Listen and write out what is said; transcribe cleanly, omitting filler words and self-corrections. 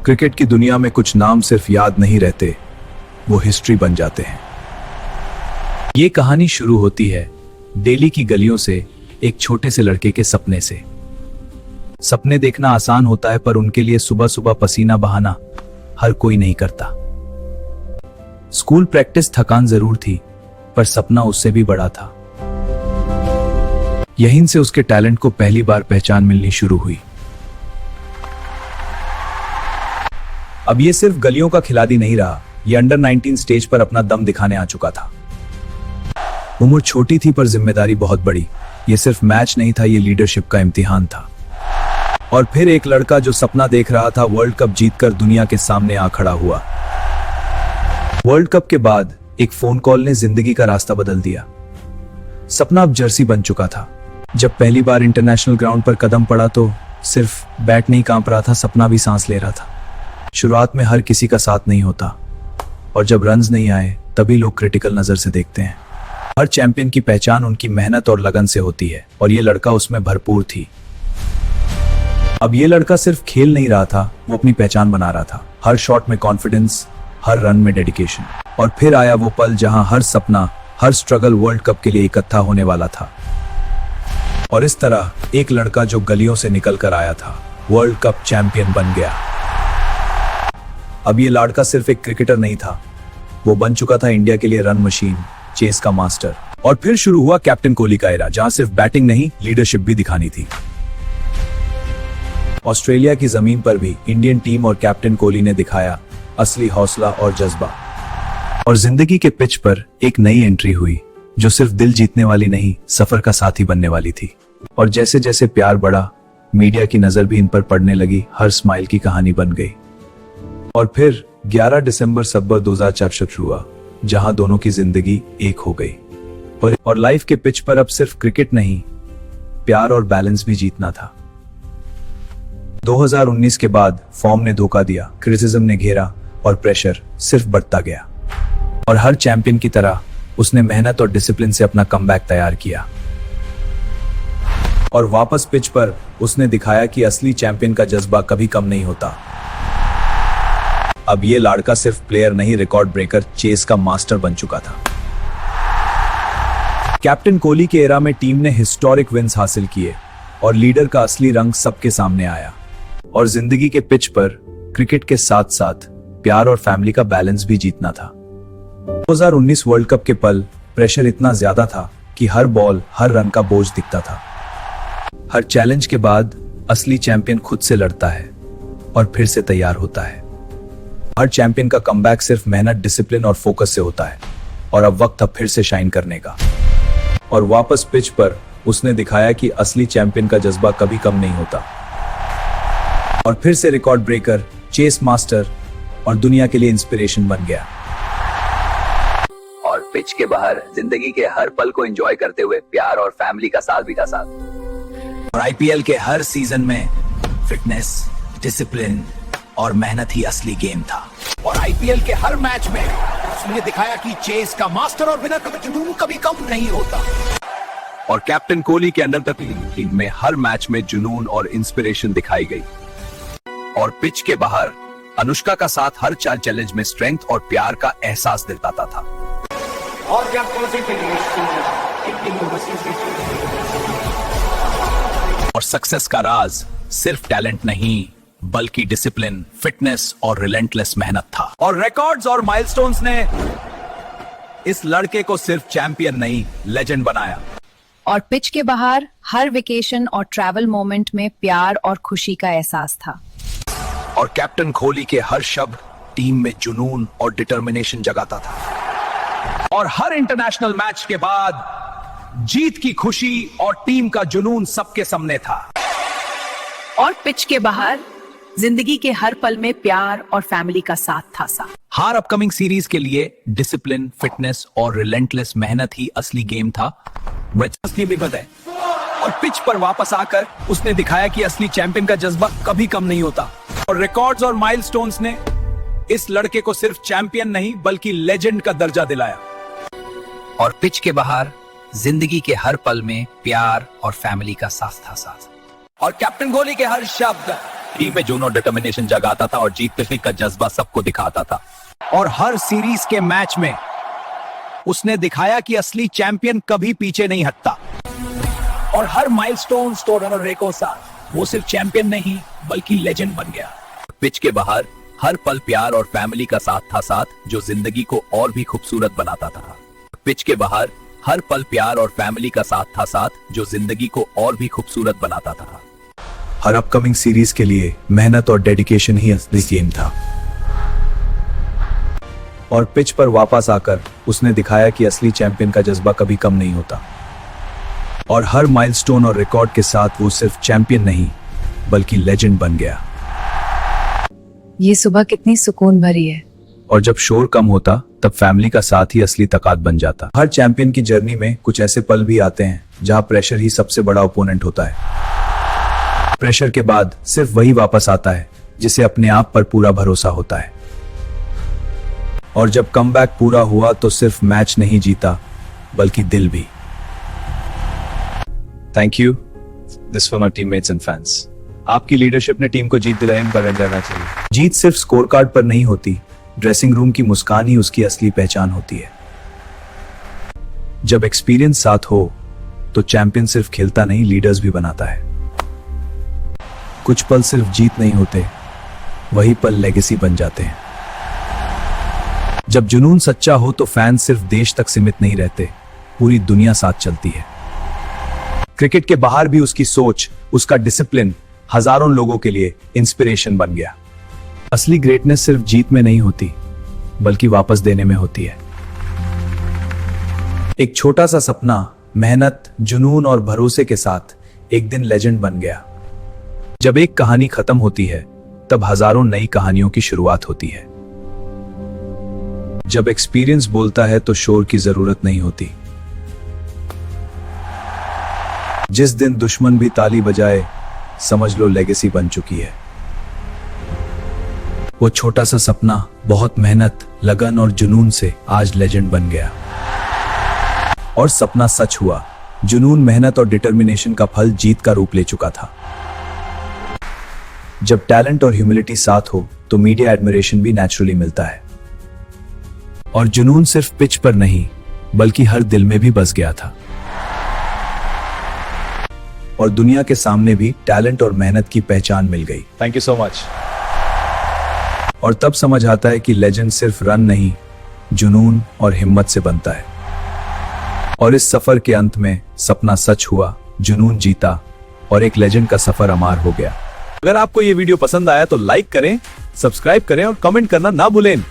Cricket की दुनिया में कुछ नाम सिर्फ याद नहीं रहते, वो हिस्ट्री बन जाते हैं। ये कहानी शुरू होती है दिल्ली की गलियों से एक छोटे से लड़के के सपने से। सपने देखना आसान होता है, पर उनके लिए सुबह सुबह पसीना बहाना हर कोई नहीं करता। स्कूल प्रैक्टिस थकान जरूर थी, पर सपना उससे भी बड़ा था। यहीं से उसके टैलेंट को पहली बार पहचान मिलनी शुरू हुई। अब ये सिर्फ गलियों का खिलाड़ी नहीं रहा, ये अंडर 19 स्टेज पर अपना दम दिखाने आ चुका था। उम्र छोटी थी पर जिम्मेदारी बहुत बड़ी। ये सिर्फ मैच नहीं था, ये लीडरशिप का इम्तिहान था। और फिर एक लड़का जो सपना देख रहा था, वर्ल्ड कप जीतकर दुनिया के सामने आ खड़ा हुआ। वर्ल्ड कप के बाद एक फोन कॉल ने जिंदगी का रास्ता बदल दिया। सपना अब जर्सी बन चुका था। जब पहली बार इंटरनेशनल ग्राउंड पर कदम पड़ा तो सिर्फ बैट नहीं कांप रहा था, सपना भी सांस ले रहा था। शुरुआत में हर किसी का साथ नहीं होता, और जब रन्स नहीं आए तभी लोग क्रिटिकल नजर से देखते हैं। हर चैंपियन की पहचान उनकी मेहनत और लगन से होती है, और ये लड़का उसमें भरपूर थी। अब ये लड़का सिर्फ खेल नहीं रहा था, वो अपनी पहचान बना रहा था। हर शॉट में कॉन्फिडेंस, हर रन में डेडिकेशन। और फिर आया वो पल जहां हर सपना, हर स्ट्रगल वर्ल्ड कप के लिए इकट्ठा होने वाला था। और इस तरह एक लड़का जो गलियों से निकल कर आया था, वर्ल्ड कप चैंपियन बन गया। अब ये लड़का सिर्फ एक क्रिकेटर नहीं था, वो बन चुका था इंडिया के लिए रन मशीन, चेस का मास्टर। और फिर शुरू हुआ कैप्टन कोहली का एरा, जहां सिर्फ बैटिंग नहीं, लीडरशिप भी दिखानी थी। ऑस्ट्रेलिया की जमीन पर भी इंडियन टीम और कैप्टन कोहली ने दिखाया असली हौसला और जज्बा। और जिंदगी के पिच पर एक नई एंट्री हुई, जो सिर्फ दिल जीतने वाली नहीं, सफर का साथी बनने वाली थी। और जैसे जैसे प्यार बढ़ा, मीडिया की नजर भी इन पर पड़ने लगी, हर स्माइल की कहानी बन गई। और फिर 11 दिसंबर 2004 हुआ, जहां दोनों की जिंदगी एक हो गई। और लाइफ के पिच पर अब सिर्फ क्रिकेट नहीं, प्यार और बैलेंस भी जीतना था। 2019 के बाद फॉर्म ने धोखा दिया, क्रिटिसिज्म ने घेरा, और प्रेशर सिर्फ बढ़ता गया। और हर चैंपियन की तरह उसने मेहनत और डिसिप्लिन से अपना कमबैक तैयार किया। और वापस पिच पर उसने दिखाया कि असली चैंपियन का जज्बा कभी कम नहीं होता। अब ये लड़का सिर्फ प्लेयर नहीं, रिकॉर्ड ब्रेकर, चेस का मास्टर बन चुका था। कैप्टन कोहली के एरा में टीम ने हिस्टोरिक विन्स हासिल किए, और लीडर का असली रंग सबके सामने आया। और जिंदगी के पिच पर क्रिकेट के साथ साथ प्यार और फैमिली का बैलेंस भी जीतना था। 2019 वर्ल्ड कप के पल, प्रेशर इतना ज्यादा था कि हर बॉल, हर रन का बोझ दिखता था। हर चैलेंज के बाद असली चैंपियन खुद से लड़ता है और फिर से तैयार होता है। हर चैंपियन का कमबैक सिर्फ मेहनत, डिसिप्लिन और फोकस से होता है। और अब वक्त फिर से शाइन करने का। और वापस पिच पर उसने दिखाया कि असली चैंपियन का जज्बा कभी कम नहीं होता। और फिर से रिकॉर्ड ब्रेकर, चेस मास्टर, और दुनिया के लिए इंस्पिरेशन बन गया। और पिच के बाहर जिंदगी के हर पल को एंजॉय करते हुए प्यार और फैमिली का साथ भी था साथ। और आईपीएल के हर सीजन में फिटनेस, डिसिप्लिन और मेहनत ही असली गेम था। और आईपीएल के हर मैच में उसने दिखाया कि चेस का मास्टर और विनर का जुनून कभी कम नहीं होता। और कैप्टन कोहली के अंडर 13 टीम में हर मैच में जुनून और इंस्पिरेशन दिखाई गई। और पिच के बाहर अनुष्का का साथ हर चार चैलेंज में स्ट्रेंथ और प्यार का एहसास दिलाता था। और सक्सेस का राज सिर्फ टैलेंट नहीं, बल्कि डिसिप्लिन, फिटनेस और रिलेंटलेस मेहनत था। और रिकॉर्ड्स और माइलस्टोन्स ने इस लड़के को सिर्फ चैंपियन नहीं, लेजेंड बनाया। और पिच के बाहर हर वेकेशन और ट्रैवल मोमेंट में प्यार और खुशी का एहसास था। और कैप्टन कोहली के हर शब्द टीम में जुनून और डिटर्मिनेशन जगाता था। और हर इंटरनेशनल मैच के बाद जीत की खुशी और टीम का जुनून सबके सामने था। और पिच के बाहर जिंदगी के हर पल में प्यार और फैमिली का साथ था साथ। हर अपकमिंग सीरीज के लिए डिसिप्लिन, फिटनेस और रिलेंटलेस मेहनत ही असली गेम था। असली भी पता है। और पिच पर वापस आकर उसने दिखाया कि असली चैंपियन का जज्बा कभी कम नहीं होता। और रिकॉर्ड्स और माइलस्टोन्स ने इस लड़के को सिर्फ चैंपियन नहीं, बल्कि लेजेंड का दर्जा दिलाया। और पिच के बाहर जिंदगी के हर पल में प्यार और फैमिली का साथ था साथ। और कैप्टन कोहली के हर शब्द टीम में जुनून और डिटर्मिनेशन जगाता था और जीत पे का जज्बा सबको दिखाता था। और हर सीरीज के मैच में उसने दिखाया कि असली चैंपियन कभी पीछे नहीं हटता। और हर माइलस्टोन और रिकॉर्ड के साथ वो सिर्फ चैंपियन नहीं बल्कि लेजेंड बन गया। पिच के बाहर हर पल प्यार और फैमिली का साथ था साथ, जो जिंदगी को और भी खूबसूरत बनाता था। पिच के बाहर हर पल प्यार और फैमिली का साथ था साथ, जो जिंदगी को और भी खूबसूरत बनाता था। हर अपकमिंग सीरीज के लिए मेहनत और डेडिकेशन ही असली गेम था। और पिच पर वापस आकर उसने दिखाया कि असली चैंपियन का जज्बा कभी कम नहीं होता। और हर माइलस्टोन और रिकॉर्ड के साथ वो सिर्फ चैंपियन नहीं बल्कि लेजेंड बन गया। ये सुबह कितनी सुकून भरी है। और जब शोर कम होता तब फैमिली का साथ ही असली ताकत बन जाता। हर चैंपियन की जर्नी में कुछ ऐसे पल भी आते हैं जहां प्रेशर ही सबसे बड़ा ओपोनेंट होता है। प्रेशर के बाद सिर्फ वही वापस आता है जिसे अपने आप पर पूरा भरोसा होता है। और जब कमबैक पूरा हुआ तो सिर्फ मैच नहीं जीता बल्कि दिल भी। Thank you this for my teammates and fans. आपकी लीडरशिप ने टीम को जीत दिलाई, इन पर रहना चाहिए। जीत सिर्फ स्कोर कार्ड पर नहीं होती, ड्रेसिंग रूम की मुस्कान ही उसकी असली पहचान होती है। जब एक्सपीरियंस साथ हो तो चैंपियन सिर्फ खेलता नहीं, लीडर्स भी बनाता है। कुछ पल सिर्फ जीत नहीं होते, वही पल लेगेसी बन जाते हैं। जब जुनून सच्चा हो तो फैन सिर्फ देश तक सीमित नहीं रहते, पूरी दुनिया साथ चलती है। क्रिकेट के बाहर भी उसकी सोच, उसका डिसिप्लिन हजारों लोगों के लिए इंस्पिरेशन बन गया। असली ग्रेटनेस सिर्फ जीत में नहीं होती बल्कि वापस देने में होती है। एक छोटा सा सपना मेहनत, जुनून और भरोसे के साथ एक दिन लेजेंड बन गया। जब एक कहानी खत्म होती है तब हजारों नई कहानियों की शुरुआत होती है। जब एक्सपीरियंस बोलता है तो शोर की जरूरत नहीं होती। जिस दिन दुश्मन भी ताली बजाए समझ लो लेगेसी बन चुकी है। वो छोटा सा सपना बहुत मेहनत, लगन और जुनून से आज लेजेंड बन गया। और सपना सच हुआ। जुनून, मेहनत और डिटर्मिनेशन का फल जीत का रूप ले चुका था। जब टैलेंट और ह्यूमिलिटी साथ हो तो मीडिया एडमिरेशन भी नेचुरली मिलता है। और जुनून सिर्फ पिच पर नहीं बल्कि हर दिल में भी बस गया था। और दुनिया के सामने भी टैलेंट और मेहनत की पहचान मिल गई। Thank you so much. और तब समझ आता है कि लेजेंड सिर्फ रन नहीं, जुनून और हिम्मत से बनता है। और इस सफर के अंत में सपना सच हुआ, जुनून जीता और एक लेजेंड का सफर अमर हो गया। अगर आपको ये वीडियो पसंद आया तो लाइक करें, सब्सक्राइब करें और कमेंट करना ना भूलें।